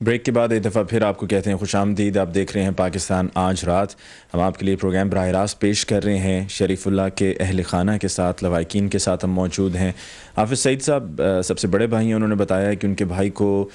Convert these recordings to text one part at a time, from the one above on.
Break کے بعد ایک دفعہ پھر آپ کو کہتے ہیں خوش آمدید. آپ دیکھ رہے ہیں پاکستان آج رات. ہم آپ کے لیے پروگرام براہ راست پیش کر رہے ہیں. شریف اللہ کے اہل خانہ کے ساتھ، لوائقین کے ساتھ ہم موجود ہیں. حافظ سعید صاحب سب سے بڑے بھائی ہیں، انہوں نے بتایا کہ ان کے بھائی کو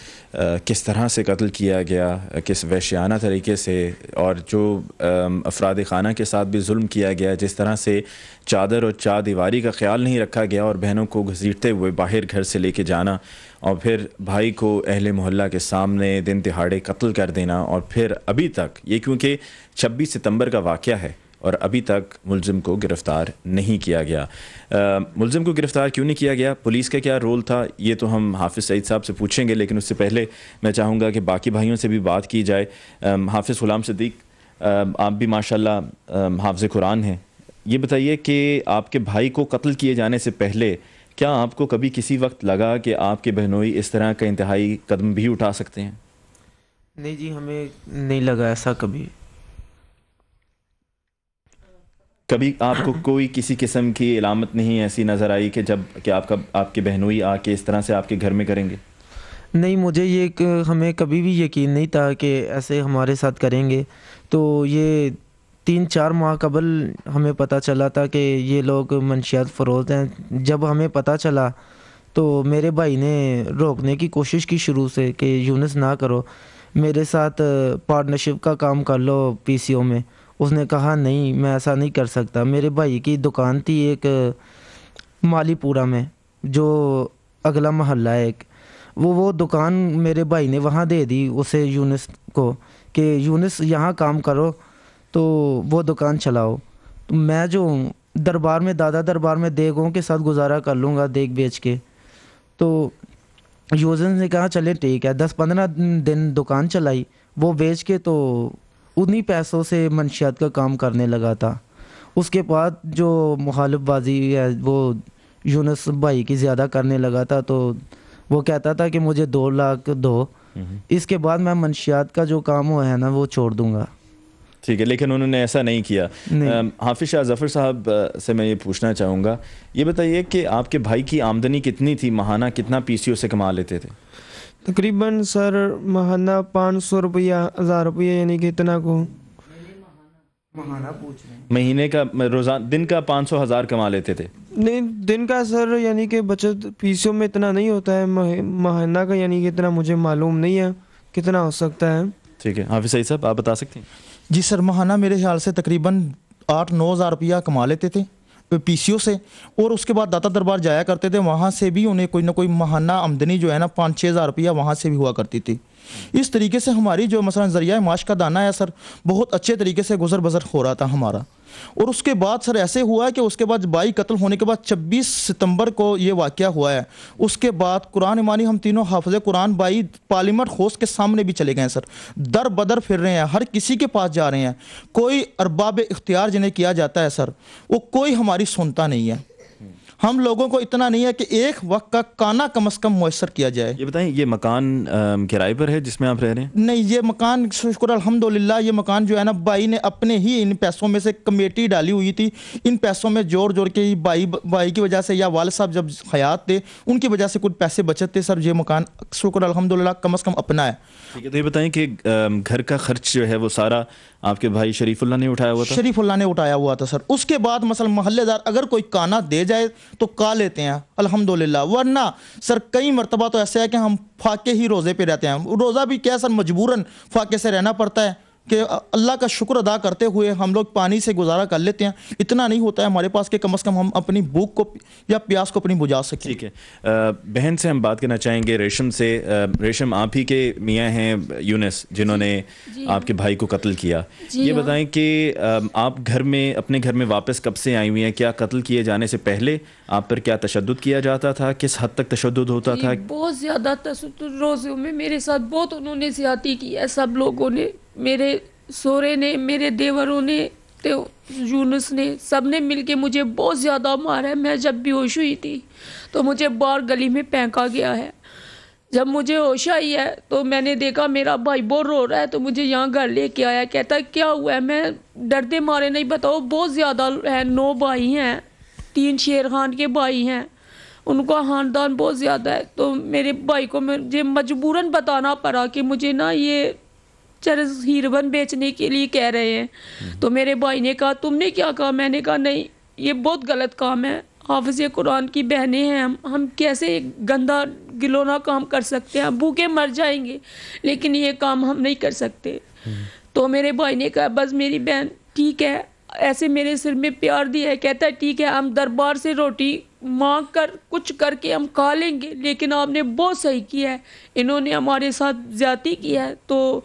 کس طرح سے قتل کیا گیا، کس وحشیانہ طریقے سے، اور جو افراد خانہ کے ساتھ بھی ظلم کیا گیا، جس طرح سے چادر اور چار دیواری کا خیال نہیں رکھا گیا اور بہنوں کو گھسیٹتے ہوئے باہر گھر سے لے کے جانا، اور پھر بھائی کو اہل محلہ کے سامنے دن دہاڑے قتل کر دینا. اور پھر ابھی تک یہ، کیونکہ 26 ستمبر کا واقعہ ہے اور ابھی تک ملزم کو گرفتار نہیں کیا گیا. ملزم کو گرفتار کیوں نہیں کیا گیا، پولیس کا کیا رول تھا، یہ تو ہم حافظ سعید صاحب سے پوچھیں گے، لیکن اس سے پہلے میں چاہوں گا کہ باقی بھائیوں سے بھی بات کی جائے. حافظ غلام صدیق، آپ بھی ماشاءاللہ حافظ قرآن ہیں. یہ بتائیے کہ آپ کے بھائی کو قتل کیے جانے سے پہلے کیا آپ کو کبھی کسی وقت لگا کہ آپ کے بہنوئی اس طرح کا انتہائی قدم بھی اٹھا سکتے ہیں؟ نہیں جی، ہمیں نہیں لگا ایسا کبھی. کبھی آپ کو کوئی کسی قسم کی علامت نہیں ایسی نظر آئی کہ جب کہ آپ کے بہنوئی آ کے اس طرح سے آپ کے گھر میں کریں گے؟ نہیں، مجھے ہمیں کبھی بھی یقین نہیں تھا کہ ایسے ہمارے ساتھ کریں گے. تو یہ 3-4 ماہ قبل ہمیں پتہ چلا تھا کہ یہ لوگ منشیات فروخت ہیں. جب ہمیں پتہ چلا تو میرے بھائی نے روکنے کی کوشش کی شروع سے کہ یونس نہ کرو، میرے ساتھ پارٹنرشپ کا کام کر لو پی سی او میں. اس نے کہا نہیں، میں ایسا نہیں کر سکتا. میرے بھائی کی دکان تھی ایک مالی پورہ میں، جو اگلا محلہ ہے ایک، وہ دکان میرے بھائی نے وہاں دے دی اسے، یونس کو، کہ یونس یہاں کام کرو تو وہ دکان چلاؤ. تو میں جو دربار میں، دادا دربار میں دیگوں کے ساتھ گزارا کر لوں گا دیگ بیچ کے. تو یوزن نے کہا چلے ٹھیک ہے. 10-15 دن دکان چلائی وہ بیچ کے، تو انہی پیسوں سے منشیات کا کام کرنے لگا تھا. اس کے بعد جو مخالف بازی ہے وہ یونس بھائی کی زیادہ کرنے لگا تھا. تو وہ کہتا تھا کہ مجھے 2 لاکھ دو، اس کے بعد میں منشیات کا جو کام ہوا ہے نا وہ چھوڑ دوں گا. ٹھیک ہے، لیکن انہوں نے ایسا نہیں کیا. حافظ شاہ ظفر صاحب سے میں یہ پوچھنا چاہوں گا، یہ بتائیے کہ آپ کے بھائی کی آمدنی کتنی تھی ماہانہ، کتنا پی سی او سے کما لیتے تھے؟ تقریباً سر ماہانہ 500 روپیہ، 1000 روپیہ، یعنی کہ اتنا کو مہینے کا، روزانہ دن کا 500-1000 کما لیتے تھے؟ نہیں، دن کا سر، یعنی کہ بچت پیسوں میں اتنا نہیں ہوتا ہے. ماہانہ کا یعنی کہ اتنا مجھے معلوم نہیں ہے کتنا ہو سکتا ہے. ٹھیک ہے، حافظ سعید صاحب آپ بتا سکتے ہیں؟ جی سر، ماہانہ میرے خیال سے تقریباً 8-9 ہزار روپیہ کما لیتے تھے پی سی او سے، اور اس کے بعد داتا دربار جایا کرتے تھے، وہاں سے بھی انہیں کوئی نہ کوئی ماہانہ آمدنی جو ہے نا 5-6 ہزار روپیہ وہاں سے بھی ہوا کرتی تھی. اس طریقے سے ہماری جو مثلا ذریعہ معاش کا دانہ ہے سر، بہت اچھے طریقے سے گزر بسر ہو رہا تھا ہمارا. اور اس کے بعد سر ایسے ہوا کہ اس کے بعد بھائی قتل ہونے کے بعد 26 ستمبر کو یہ واقعہ ہوا ہے. اس کے بعد قرآن مانی ہم تینوں حافظ قرآن بھائی پارلیمنٹ ہاؤس کے سامنے بھی چلے گئے ہیں سر، در بدر پھر رہے ہیں، ہر کسی کے پاس جا رہے ہیں. کوئی ارباب اختیار جنہیں کیا جاتا ہے سر، وہ کوئی ہماری سنتا نہیں ہے. ہم لوگوں کو اتنا نہیں ہے کہ ایک وقت کا کانا کم از کم میسر کیا جائے. یہ بتائیں، یہ مکان کرائے پر ہے جس میں آپ رہ رہے ہیں؟ نہیں، یہ مکان شکر الحمدللہ، یہ مکان جو ہے نا بھائی نے اپنے ہی ان پیسوں میں سے کمیٹی ڈالی ہوئی تھی، ان پیسوں میں جوڑ کے بھائی کی وجہ سے، یا والد صاحب جب حیات تھے ان کی وجہ سے کچھ پیسے بچت تھے سر. یہ مکان شکر الحمدللہ کم از کم اپنا ہے. ٹھیک ہے، تو یہ بتائیں کہ گھر کا خرچ جو ہے وہ سارا آپ کے بھائی شریف اللہ نے اٹھایا ہوا تھا؟ شریف اللہ نے اٹھایا ہوا تھا سر. اس کے بعد مثلا محلے دار اگر کوئی کانا دے جائے تو کا لیتے ہیں الحمدللہ، ورنہ سر کئی مرتبہ تو ایسا ہے کہ ہم فاقے ہی روزے پہ رہتے ہیں. روزہ بھی کیا سر، مجبوراً فاقے سے رہنا پڑتا ہے کہ اللہ کا شکر ادا کرتے ہوئے ہم لوگ پانی سے گزارا کر لیتے ہیں. اتنا نہیں ہوتا ہے ہمارے پاس کہ کم از کم ہم اپنی بھوک کو یا پیاس کو اپنی بجھا سکیں. ٹھیک ہے، بہن سے ہم بات کرنا چاہیں گے، ریشم سے. ریشم، آپ ہی کے میاں ہیں یونس جنہوں نے آپ کے بھائی کو قتل کیا. یہ بتائیں کہ آپ اپنے گھر میں واپس کب سے آئی ہوئی ہیں؟ کیا قتل کیے جانے سے پہلے آپ پر کیا تشدد کیا جاتا تھا؟ کس حد تک تشدد ہوتا تھا؟ بہت زیادہ تشدد، روزوں میں میرے ساتھ بہت انہوں نے زیادتی کی ہے. سب لوگوں نے، میرے سورے نے، میرے دیوروں نے، تو یونس نے، سب نے مل کے مجھے بہت زیادہ مارا ہے. میں جب بے ہوش ہوئی تھی تو مجھے باہر گلی میں پھینکا گیا ہے. جب مجھے ہوش آئی ہے تو میں نے دیکھا میرا بھائی بہت رو رہا ہے، تو مجھے یہاں گھر لے کے آیا. کہتا ہے کیا ہوا ہے؟ میں ڈرتے مارے نہیں، بتاؤ بہت زیادہ ہے، 9 بھائی ہیں، 3 شیر خان کے بھائی ہیں. ان کا خاندان بہت زیادہ ہے. تو میرے بھائی کو مجھے مجبوراً بتانا پڑا کہ مجھے نا یہ چرس ہیروین بیچنے کے لیے کہہ رہے ہیں. تو میرے بھائی نے کہا تم نے کیا کہا؟ میں نے کہا نہیں یہ بہت غلط کام ہے، حافظ قرآن کی بہنیں ہیں، ہم کیسے گندا گلونا کام کر سکتے ہیں؟ ہم بھوکے مر جائیں گے لیکن یہ کام ہم نہیں کر سکتے. تو میرے بھائی نے کہا بس میری بہن ٹھیک ہے، ایسے میرے سر میں پیار دیا ہے. کہتا ہے ٹھیک ہے ہم دربار سے روٹی مانگ کر کچھ کر کے ہم کھا لیں گے، لیکن آپ نے بہت صحیح کیا ہے، انہوں نے ہمارے ساتھ زیادتی کی ہے تو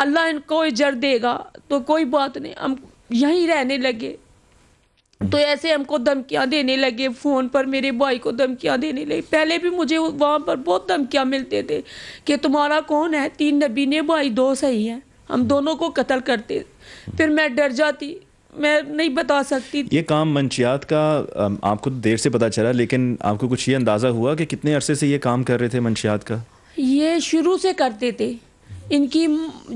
اللہ ان کو اجر دے گا. تو کوئی بات نہیں، ہم یہیں رہنے لگے. تو ایسے ہم کو دھمکیاں دینے لگے، فون پر میرے بھائی کو دھمکیاں دینے لگے. پہلے بھی مجھے وہاں پر بہت دھمکیاں ملتے تھے کہ تمہارا کون ہے، 3 نبی نے بھائی 2 صحیح ہیں، ہم دونوں کو قتل کرتے. پھر میں ڈر جاتی، میں نہیں بتا سکتی. یہ کام منشیات کا آپ کو دیر سے پتہ چلا، لیکن آپ کو کچھ یہ اندازہ ہوا کہ کتنے عرصے سے یہ کام کر رہے تھے منشیات کا؟ یہ شروع سے کرتے تھے. ان کی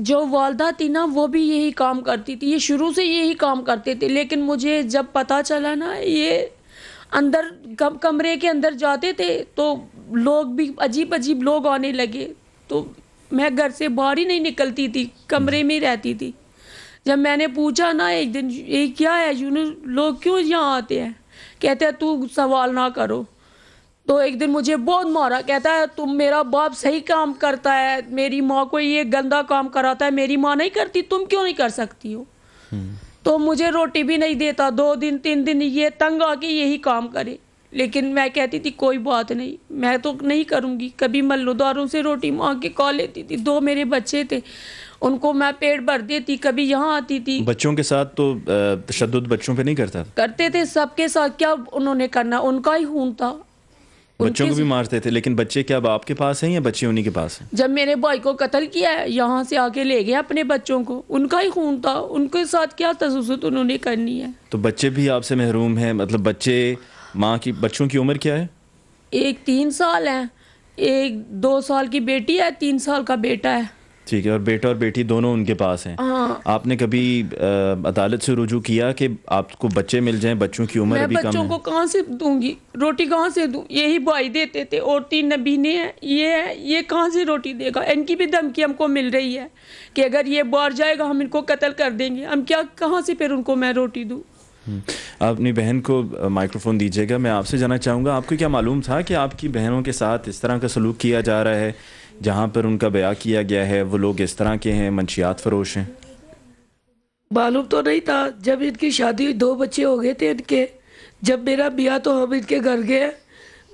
جو والدہ تھی نا وہ بھی یہی کام کرتی تھی، یہ شروع سے یہی کام کرتے تھے. لیکن مجھے جب پتہ چلا نا یہ اندر کمرے کے اندر جاتے تھے تو لوگ بھی عجیب عجیب لوگ آنے لگے. تو میں گھر سے باہر ہی نہیں نکلتی تھی، کمرے میں ہی رہتی تھی. جب میں نے پوچھا نا ایک دن یہ کیا ہے یونس، لوگ کیوں یہاں آتے ہیں؟ کہتے ہیں تو سوال نہ کرو. تو ایک دن مجھے بہت مارا، کہتا ہے تم میرا باپ صحیح کام کرتا ہے، میری ماں کو یہ گندا کام کراتا ہے، میری ماں نہیں کرتی، تم کیوں نہیں کر سکتی ہو؟ تو مجھے روٹی بھی نہیں دیتا، 2 دن 3 دن یہ تنگ آ کے یہی کام کرے. لیکن میں کہتی تھی کوئی بات نہیں، میں تو نہیں کروں گی. کبھی ملوداروں سے روٹی مانگ کے کھا لیتی تھی. 2 میرے بچے تھے، ان کو میں پیٹ بھر دیتی. کبھی یہاں آتی تھی. بچوں کے ساتھ تو تشدد بچوں پہ نہیں کرتا؟ کرتے تھے سب کے ساتھ، کیا انہوں نے کرنا، ان کا ہی خون تھا. بچوں کو بھی مارتے تھے، لیکن بچے کیا اب آپ کے پاس ہیں یا بچے انہی کے پاس ہیں؟ جب میرے بھائی کو قتل کیا ہے یہاں سے آ کے لے گئے اپنے بچوں کو، ان کا ہی خون تھا، ان کے ساتھ کیا تشدد انہوں نے کرنی ہے. تو بچے بھی آپ سے محروم ہیں؟ مطلب بچوں کی عمر کیا ہے؟ ایک 3 سال ہے، ایک 2 سال کی بیٹی ہے، 3 سال کا بیٹا ہے. ٹھیک ہے. اور بیٹا اور بیٹی دونوں ان کے پاس ہیں. ہاں. آپ نے کبھی عدالت سے رجوع کیا کہ آپ کو بچے مل جائیں؟ بچوں کی عمر ابھی کم ہے. میں بچوں کو کہاں سے دوں گی روٹی، کہاں سے دوں؟ یہی بھائی دیتے تھے اور 3 نبینے ہیں، یہ کہاں سے روٹی دے گا؟ ان کی بھی دھمکی ہم کو مل رہی ہے کہ اگر یہ باہر جائے گا ہم ان کو قتل کر دیں گے. ہم کہاں سے پھر ان کو میں روٹی دوں؟ آپ اپنی بہن کو مائکرو فون دیجیے گا. میں آپ سے جاننا چاہوں گا آپ کو کیا معلوم تھا کہ آپ کی بہنوں کے ساتھ اس طرح کا سلوک کیا جا رہا ہے؟ جہاں پر ان کا بیان کیا گیا ہے وہ لوگ اس طرح کے ہیں، منشیات فروش ہیں. معلوم تو نہیں تھا. جب ان کی شادی ہوئی 2 بچے ہو گئے تھے ان کے. جب میرا بیاہ تو ہم ان کے گھر گئے،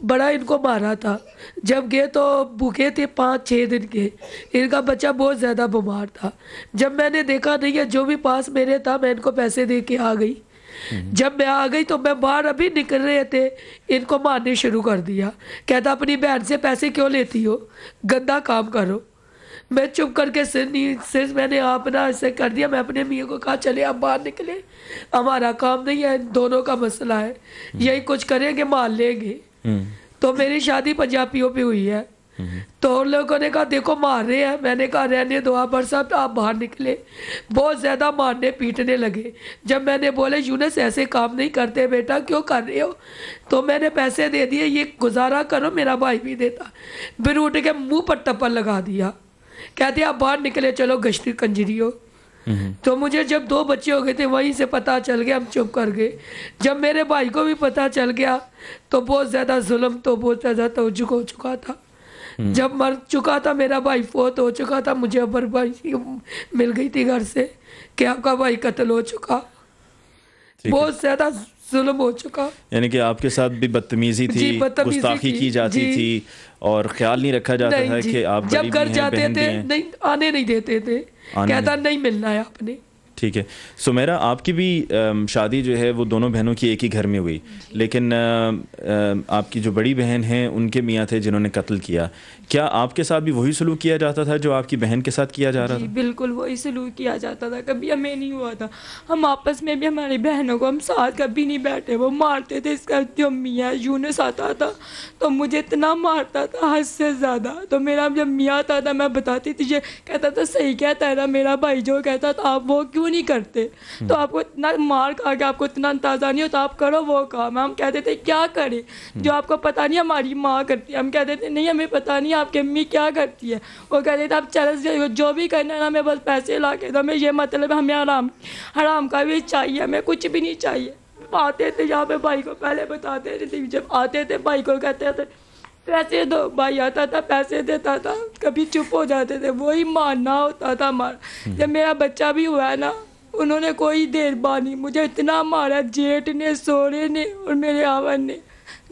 بڑا ان کو مارا تھا. جب گئے تو بھوکے تھے 5-6 دن کے. ان کا بچہ بہت زیادہ بیمار تھا. جب میں نے دیکھا نہیں ہے، جو بھی پاس میرے تھا میں ان کو پیسے دے کے آ گئی. جب میں آ گئی تو میں باہر ابھی نکل رہے تھے ان کو مارنے شروع کر دیا. کہتا اپنی بہن سے پیسے کیوں لیتی ہو، گندا کام کرو. میں چپ کر کے صرف میں نے اپنا ایسے کر دیا. میں اپنے میاں کو کہا چلے آپ باہر نکلے، ہمارا کام نہیں ہے، دونوں کا مسئلہ ہے، یہی کچھ کریں گے مار لیں گے. تو میری شادی پنجابیوں پہ ہوئی ہے. تو ان لوگوں نے کہا دیکھو مار رہے ہیں. میں نے کہا رہنے دو آپ صاحب، آپ باہر نکلے. بہت زیادہ مارنے پیٹنے لگے. جب میں نے بولے یونس ایسے کام نہیں کرتے بیٹا، کیوں کر رہے ہو؟ تو میں نے پیسے دے دیے، یہ گزارا کرو، میرا بھائی بھی دیتا. پھر اٹھ کے منہ پر ٹپل لگا دیا، کہتے آپ باہر نکلے، چلو گشتی کنجری ہو. تو مجھے جب 2 بچے ہو گئے تھے وہیں سے پتہ چل گیا، ہم چپ کر گئے. جب میرے بھائی کو بھی پتہ چل گیا تو بہت زیادہ ظلم، تو بہت زیادہ توجہ ہو چکا تھا. جب مر چکا تھا میرا بھائی، فوت ہو چکا تھا، مجھے ابر بھائی مل گئی تھی گھر سے کہ آپ کا بھائی قتل ہو چکا. بہت زیادہ ظلم ہو چکا. یعنی کہ آپ کے ساتھ بھی بدتمیزی تھی، گستاخی کی جاتی تھی اور خیال نہیں رکھا جاتا ہے کہ آپ جب گھر جاتے تھے نہیں آنے نہیں دیتے تھے، کہتا نہیں ملنا ہے آپ نے. ٹھیک ہے. سمیرہ آپ کی بھی شادی جو ہے وہ دونوں بہنوں کی ایک ہی گھر میں ہوئی، لیکن آپ کی جو بڑی بہن ہیں ان کے میاں تھے جنہوں نے قتل کیا. کیا آپ کے ساتھ بھی وہی سلوک کیا جاتا تھا جو آپ کی بہن کے ساتھ کیا جا رہا تھا؟ بالکل وہی سلوک کیا جاتا تھا، کبھی ہمیں نہیں ہوا تھا. ہم آپس میں بھی ہماری بہنوں کو ہم ساتھ کبھی نہیں بیٹھے، وہ مارتے تھے. اس کا جو میاں یونس آتا تھا تو مجھے اتنا مارتا تھا حد سے زیادہ. تو میرا جب میاں آتا تھا میں بتاتی تھی، یہ کہتا تھا صحیح کہتا ہے نا میرا بھائی، جو کہتا تھا آپ وہ کیوں نہیں کرتے؟ تو آپ کو اتنا مار کھا کے آپ کو اتنا اندازہ نہیں ہوتا، آپ کرو وہ کام. ہم کہتے تھے کیا کریں جو آپ کو پتہ نہیں ہماری ماں کرتی ہے. ہم کہتے تھے نہیں ہمیں پتہ نہیں آپ کی امی کیا کرتی ہے. وہ کہتے تھے آپ چرس جو بھی کرنا ہے ہمیں بس پیسے لا کے دو، ہمیں یہ مطلب ہمیں حرام کا بھی چاہیے، ہمیں کچھ بھی نہیں چاہیے. آتے تھے یہاں پہ بھائی کو پہلے بتاتے تھے، جب آتے تھے بھائی کو کہتے تھے پیسے دو، بھائی آتا تھا پیسے دیتا تھا، کبھی چپ ہو جاتے تھے، وہی ماننا ہوتا تھا ہمارا. جب میرا بچہ بھی ہوا ہے نا، انہوں نے کوئی دیر بانی مجھے اتنا مارا، جیٹ نے، سورے نے اور میرے آون نے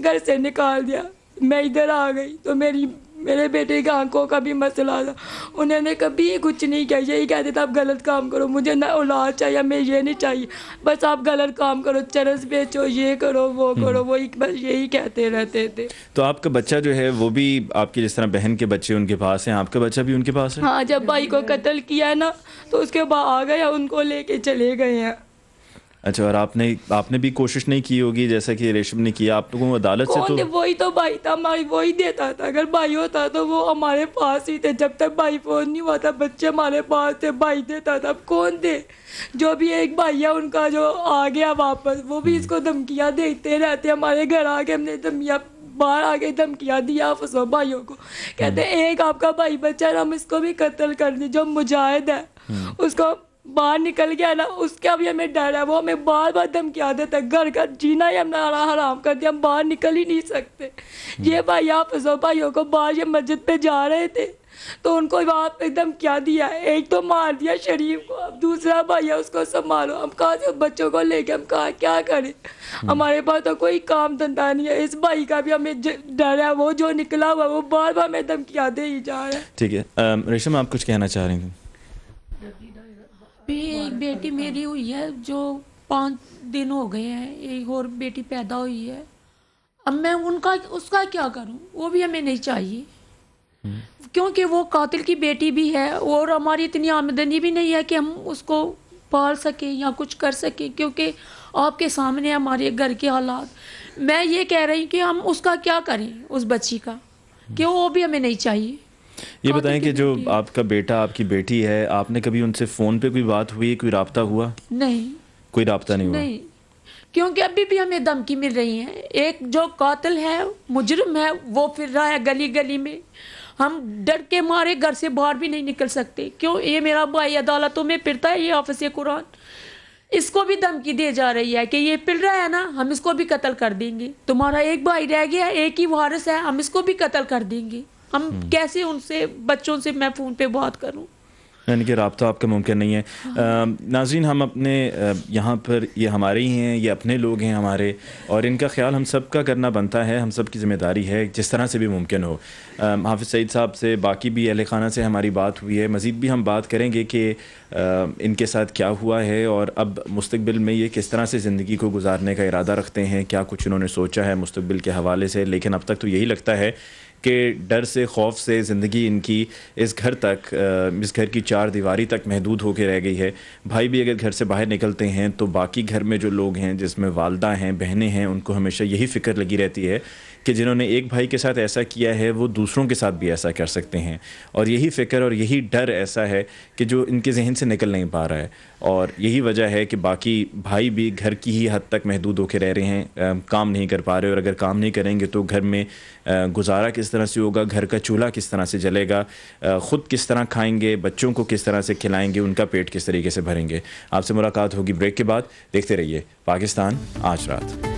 گھر سے نکال دیا. میں ادھر آ گئی تو میرے بیٹے کی آنکھوں کا بھی مسئلہ تھا. انہوں نے کبھی کچھ نہیں کیا، یہی کہتے تھے آپ غلط کام کرو، مجھے نہ اولاد چاہیے، ہمیں یہ نہیں چاہیے، بس آپ غلط کام کرو، چرس بیچو، یہ کرو وہ کرو، وہی بس یہی کہتے رہتے تھے. تو آپ کا بچہ جو ہے وہ بھی آپ کی جس طرح بہن کے بچے ان کے پاس ہیں، آپ کا بچہ بھی ان کے پاس ہے؟ ہاں، جب بھائی کو قتل کیا ہے نا تو اس کے بعد آ گئے، ان کو لے کے چلے گئے ہیں. اچھا، اور آپ نے بھی کوشش نہیں کی ہوگی جیسا کہ ریشم نے کیا؟ آپ لوگوں کو عدالت سے تو وہی تو بھائی تھا ہماری، وہی دیتا تھا. اگر بھائی ہوتا تو وہ ہمارے پاس ہی تھے، جب تک بھائی فون نہیں ہوا تھا بچے ہمارے پاس تھے، بھائی دیتا تھا. اب کون دے؟ جو بھی ایک بھائی ہے ان کا جو آ گیا واپس، وہ بھی اس کو دھمکیاں دیتے رہتے. ہمارے گھر آ کے ہم نے باہر آ کے دھمکیاں دیا آپسوں بھائیوں کو، کہتے ایک آپ کا بھائی بچہ ہے ہم اس کو بھی قتل کر دیں، جو مجاہد ہے اس کو باہر نکل گیا نا، اس کا بھی ہمیں ڈر ہے. وہ ہمیں بار بار دھمکیاں دیتا ہے، گھر کا جینا ہی ہمارا حرام کر دیا، ہم باہر نکل ہی نہیں سکتے. یہ بھائی آپسوں بھائیوں کو باہر یہ مسجد پہ جا رہے تھے تو ان کو وہاں پہ دھمکیاں دیا، ایک تو مار دیا شریف کو، اب دوسرا بھائی ہے اس کو سنبھالو. ہم کہاں سے بچوں کو لے کے ہم کہاں کیا کریں؟ ہمارے پاس تو کوئی کام دھندا نہیں ہے. اس بھائی کا بھی ہمیں ڈر ہے، وہ جو نکلا ہوا وہ بار بار ہمیں دھمکیاں دے ہی جا رہا ہے. ٹھیک ہے ریشم، آپ کچھ کہنا چاہ رہی تھیں؟ ایک بیٹی میری ہوئی ہے جو 5 دن ہو گئے ہیں، ایک اور بیٹی پیدا ہوئی ہے. اب میں اس کا کیا کروں؟ وہ بھی ہمیں نہیں چاہیے کیونکہ وہ قاتل کی بیٹی بھی ہے اور ہماری اتنی آمدنی بھی نہیں ہے کہ ہم اس کو پال سکیں یا کچھ کر سکیں، کیونکہ آپ کے سامنے ہمارے گھر کے حالات. میں یہ کہہ رہی کہ ہم اس کا کیا کریں، اس بچی کا، کہ وہ بھی ہمیں نہیں چاہیے. یہ بتائیں کہ جو آپ کا بیٹا آپ کی بیٹی ہے، آپ نے کبھی ان سے فون پہ کوئی بات ہوئی، کوئی رابطہ ہوا؟ نہیں، کوئی رابطہ نہیں ہوا؟ نہیں، کیونکہ ابھی بھی ہمیں دھمکی مل رہی ہے. ایک جو قاتل ہے، مجرم ہے، وہ پھر رہا ہے گلی گلی میں. ہم ڈر کے مارے گھر سے باہر بھی نہیں نکل سکتے. کیوں؟ یہ میرا بھائی عدالتوں میں پھرتا ہے، یہ حافظ قرآن، اس کو بھی دھمکی دی جا رہی ہے کہ یہ پل رہا ہے نا، ہم اس کو بھی قتل کر دیں گے. تمہارا ایک بھائی رہ گیا، ایک ہی وارث ہے، ہم اس کو بھی قتل کر دیں گے. ہم کیسے ان سے بچوں سے میں فون پہ بات کروں؟ یعنی کہ رابطہ آپ کا ممکن نہیں ہے. ناظرین، ہم اپنے یہاں پر یہ ہمارے ہی ہیں، یہ اپنے لوگ ہیں ہمارے، اور ان کا خیال ہم سب کا کرنا بنتا ہے، ہم سب کی ذمہ داری ہے جس طرح سے بھی ممکن ہو. حافظ سعید صاحب سے، باقی بھی اہل خانہ سے ہماری بات ہوئی ہے، مزید بھی ہم بات کریں گے کہ ان کے ساتھ کیا ہوا ہے اور اب مستقبل میں یہ کس طرح سے زندگی کو گزارنے کا ارادہ رکھتے ہیں، کیا کچھ انہوں نے سوچا ہے مستقبل کے حوالے سے. لیکن اب تک تو یہی لگتا ہے کہ ڈر سے، خوف سے زندگی ان کی اس گھر تک، اس گھر کی 4 دیواری تک محدود ہو کے رہ گئی ہے. بھائی بھی اگر گھر سے باہر نکلتے ہیں تو باقی گھر میں جو لوگ ہیں، جس میں والدہ ہیں، بہنیں ہیں، ان کو ہمیشہ یہی فکر لگی رہتی ہے کہ جنہوں نے ایک بھائی کے ساتھ ایسا کیا ہے وہ دوسروں کے ساتھ بھی ایسا کر سکتے ہیں. اور یہی فکر اور یہی ڈر ایسا ہے کہ جو ان کے ذہن سے نکل نہیں پا رہا ہے، اور یہی وجہ ہے کہ باقی بھائی بھی گھر کی ہی حد تک محدود ہو کے رہ رہے ہیں، کام نہیں کر پا رہے. اور اگر کام نہیں کریں گے تو گھر میں گزارا کس طرح سے ہوگا، گھر کا چولہا کس طرح سے جلے گا، خود کس طرح کھائیں گے، بچوں کو کس طرح سے کھلائیں گے، ان کا پیٹ کس طریقے سے بھریں گے. آپ سے ملاقات ہوگی بریک کے بعد. دیکھتے رہیے پاکستان آج رات.